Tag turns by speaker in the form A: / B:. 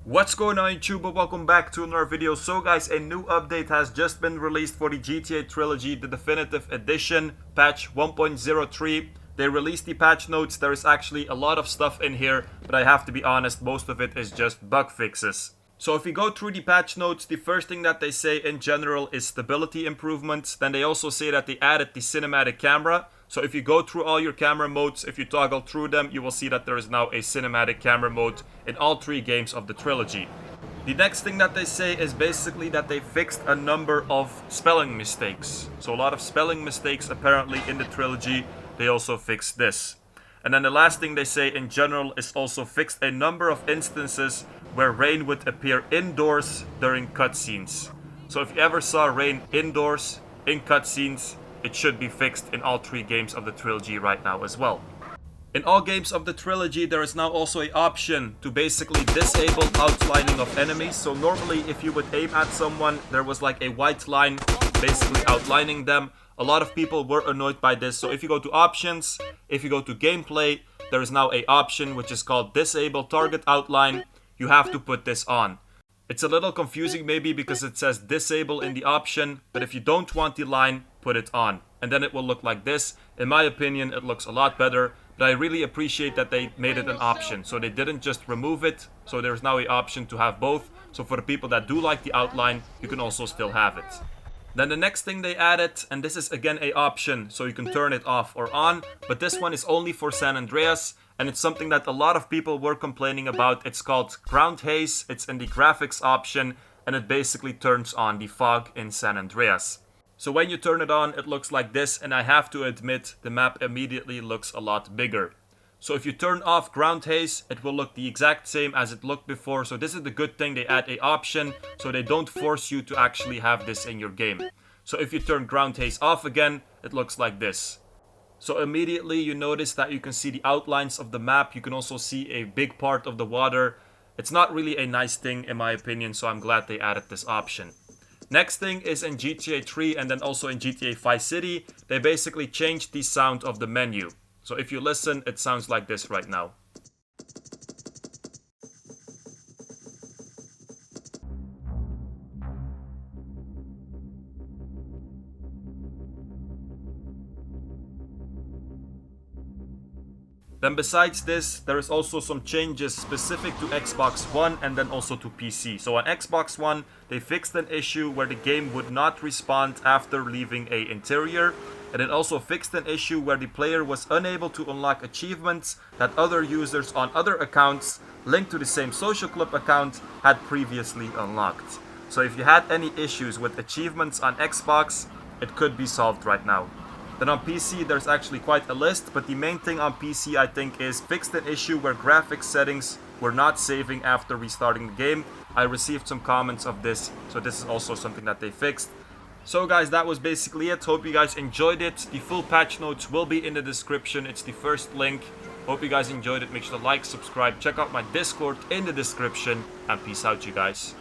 A: What's going on YouTube? Welcome back to another video. So guys, a new update has just been released for the GTA Trilogy, the Definitive Edition, patch 1.03. They released the patch notes. There is actually a lot of stuff in here, but I have to be honest, most of it is just bug fixes. So if you go through the patch notes, the first thing that they say in general is stability improvements. Then they also say that they added the cinematic camera. So if you go through all your camera modes, if you toggle through them, you will see that there is now a cinematic camera mode in all three games of the trilogy. The next thing that they say is basically that they fixed a number of spelling mistakes. So a lot of spelling mistakes apparently in the trilogy. They also fixed this. And then the last thing they say in general is also fixed a number of instances where rain would appear indoors during cutscenes. So if you ever saw rain indoors in cutscenes, it should be fixed in all three games of the trilogy right now as well. In all games of the trilogy, there is now also an option to basically disable outlining of enemies. So normally if you would aim at someone, there was like a white line basically outlining them. A lot of people were annoyed by this. So if you go to options, if you go to gameplay, there is now an option which is called disable target outline. You have to put this on. It's a little confusing maybe because it says disable in the option, but if you don't want the line, put it on. And then it will look like this. In my opinion, it looks a lot better, but I really appreciate that they made it an option. So they didn't just remove it, so there's now an option to have both. So for the people that do like the outline, you can also still have it. Then the next thing they added, and this is again an option, so you can turn it off or on, but this one is only for San Andreas. And it's something that a lot of people were complaining about. It's called Ground Haze. It's in the graphics option, and it basically turns on the fog in San Andreas. So when you turn it on, it looks like this, and I have to admit, the map immediately looks a lot bigger. So if you turn off Ground Haze, it will look the exact same as it looked before. So this is the good thing, they add an option, so they don't force you to actually have this in your game. So if you turn Ground Haze off again, it looks like this. So immediately you notice that you can see the outlines of the map. You can also see a big part of the water. It's not really a nice thing in my opinion, so I'm glad they added this option. Next thing is in GTA 3 and then also in GTA Vice City, they basically changed the sound of the menu. So if you listen, it sounds like this right now. Then besides this, there is also some changes specific to Xbox One and then also to PC. So on Xbox One, they fixed an issue where the game would not respond after leaving an interior. And it also fixed an issue where the player was unable to unlock achievements that other users on other accounts linked to the same social club account had previously unlocked. So if you had any issues with achievements on Xbox, it could be solved right now. Then on PC, there's actually quite a list, but the main thing on PC, I think, is fixed an issue where graphics settings were not saving after restarting the game. I received some comments of this, so this is also something that they fixed. So guys, that was basically it. Hope you guys enjoyed it. The full patch notes will be in the description. It's the first link. Hope you guys enjoyed it. Make sure to like, subscribe, check out my Discord in the description, and peace out, you guys.